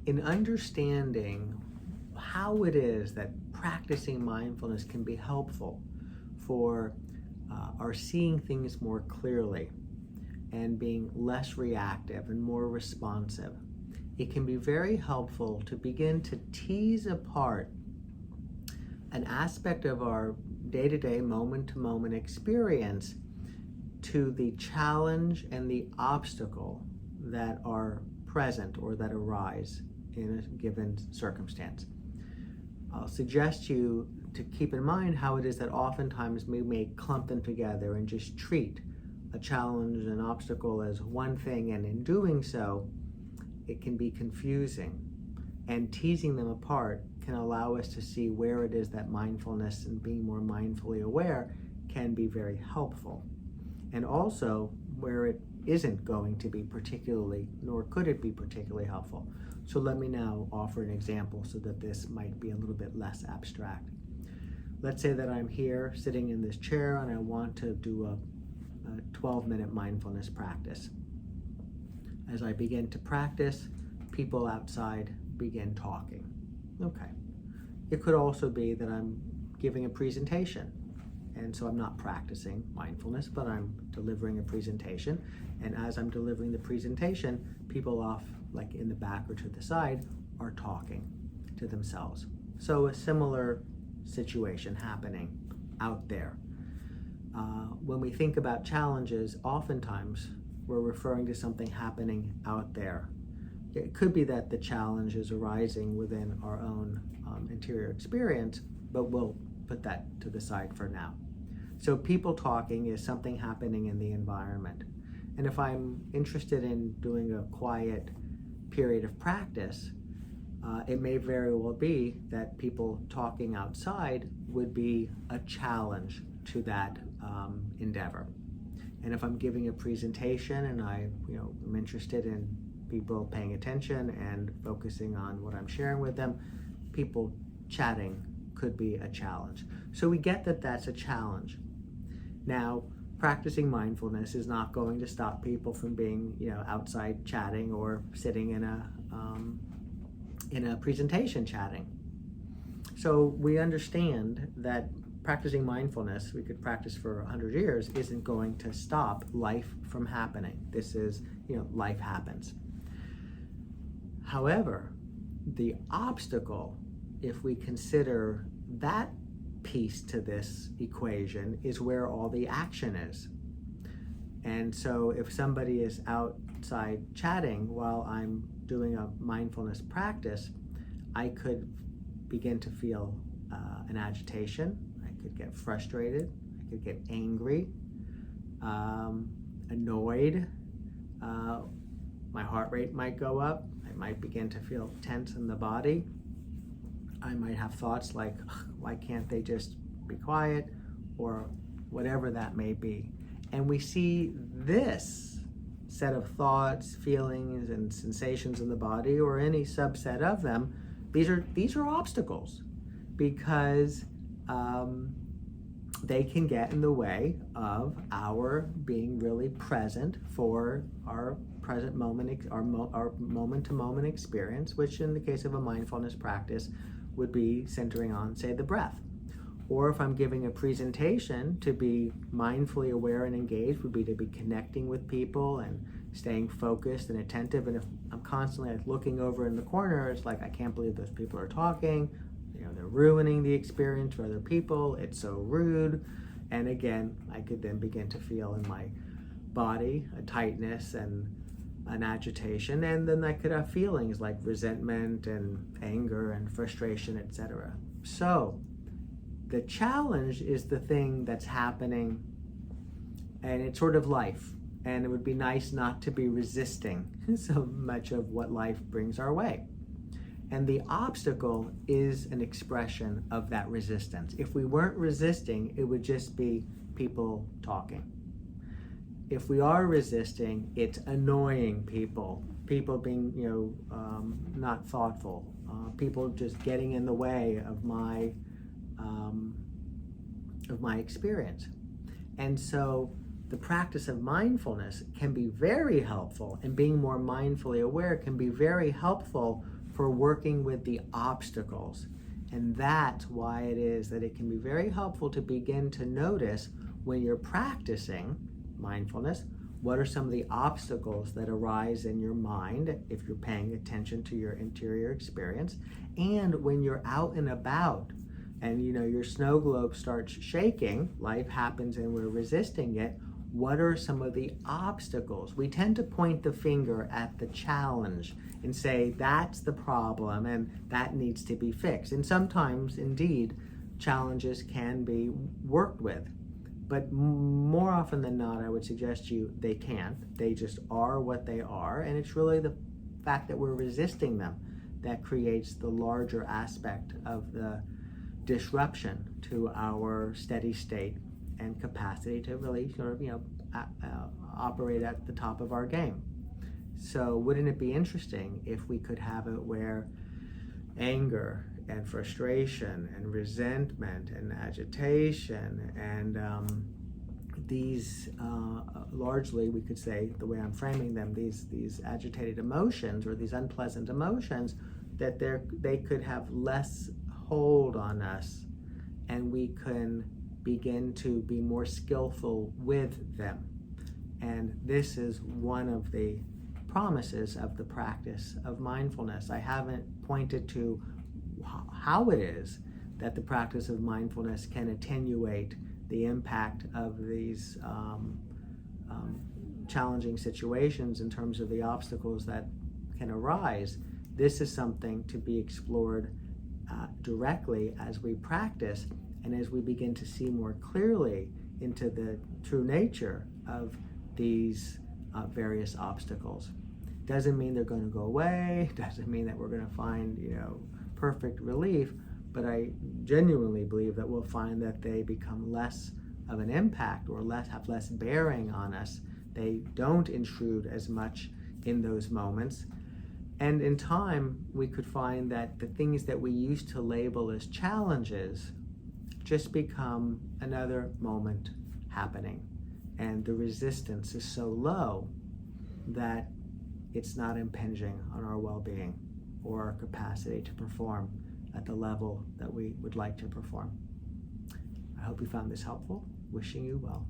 in understanding how it is that practicing mindfulness can be helpful for our seeing things more clearly and being less reactive and more responsive, it can be very helpful to begin to tease apart an aspect of our day-to-day, moment-to-moment experience to the challenge and the obstacle that are present or that arise in a given circumstance. I'll suggest you to keep in mind how it is that oftentimes we may clump them together and just treat a challenge and obstacle as one thing, and in doing so, it can be confusing. And teasing them apart can allow us to see where it is that mindfulness and being more mindfully aware can be very helpful. And also where it isn't going to be particularly, nor could it be particularly helpful. So let me now offer an example so that this might be a little bit less abstract. Let's say that I'm here sitting in this chair and I want to do a 12-minute mindfulness practice. As I begin to practice, people outside begin talking. Okay. It could also be that I'm giving a presentation, and so I'm not practicing mindfulness, but I'm delivering a presentation. And as I'm delivering the presentation, people off, like in the back or to the side, are talking to themselves. So a similar situation happening out there. When we think about challenges, oftentimes we're referring to something happening out there. It could be that the challenge is arising within our own interior experience, but we'll put that to the side for now. So people talking is something happening in the environment. And if I'm interested in doing a quiet period of practice, it may very well be that people talking outside would be a challenge to that endeavor. And if I'm giving a presentation and I'm interested in people paying attention and focusing on what I'm sharing with them, people chatting could be a challenge. So we get that that's a challenge. Now, practicing mindfulness is not going to stop people from being, outside chatting or sitting in a presentation chatting. So we understand that practicing mindfulness, we could practice for 100 years, isn't going to stop life from happening. This is, life happens. However, the obstacle, if we consider that piece to this equation, is where all the action is. And so if somebody is outside chatting while I'm doing a mindfulness practice, I could begin to feel an agitation. I could get frustrated. I could get angry, annoyed. My heart rate might go up. I might begin to feel tense in the body. I might have thoughts like, why can't they just be quiet, or whatever that may be. And we see this set of thoughts, feelings, and sensations in the body, or any subset of them. These are obstacles, because they can get in the way of our being really present for our present moment, our moment-to-moment experience, which in the case of a mindfulness practice would be centering on, say, the breath. Or if I'm giving a presentation, to be mindfully aware and engaged would be to be connecting with people and staying focused and attentive. And if I'm constantly looking over in the corner, it's like, I can't believe those people are talking. They're ruining the experience for other people. It's so rude. And again, I could then begin to feel in my body a tightness and an agitation. And then I could have feelings like resentment and anger and frustration, etc. So the challenge is the thing that's happening, and it's sort of life. And it would be nice not to be resisting so much of what life brings our way. And the obstacle is an expression of that resistance. If we weren't resisting, it would just be people talking. If we are resisting, it's annoying people being, not thoughtful, people just getting in the way of my experience. And so the practice of mindfulness can be very helpful, and being more mindfully aware can be very helpful for working with the obstacles. And that's why it is that it can be very helpful to begin to notice when you're practicing mindfulness, what are some of the obstacles that arise in your mind if you're paying attention to your interior experience. And when you're out and about and your snow globe starts shaking, life happens and we're resisting it, what are some of the obstacles? We tend to point the finger at the challenge and say that's the problem and that needs to be fixed. And sometimes, indeed, challenges can be worked with. But more often than not, I would suggest to you they can't. They just are what they are. And it's really the fact that we're resisting them that creates the larger aspect of the disruption to our steady state and capacity to really sort of, operate at the top of our game. So wouldn't it be interesting if we could have it where anger and frustration and resentment and agitation and these largely, we could say, the way I'm framing them, these agitated emotions or these unpleasant emotions, that they could have less hold on us, and we can begin to be more skillful with them. And this is one of the promises of the practice of mindfulness. I haven't pointed to how it is that the practice of mindfulness can attenuate the impact of these challenging situations in terms of the obstacles that can arise. This is something to be explored directly as we practice and as we begin to see more clearly into the true nature of these various obstacles. Doesn't mean they're going to go away, doesn't mean that we're going to find perfect relief, but I genuinely believe that we'll find that they become less of an impact or have less bearing on us. They don't intrude as much in those moments. And in time, we could find that the things that we used to label as challenges just become another moment happening. And the resistance is so low that it's not impinging on our well-being or our capacity to perform at the level that we would like to perform. I hope you found this helpful. Wishing you well.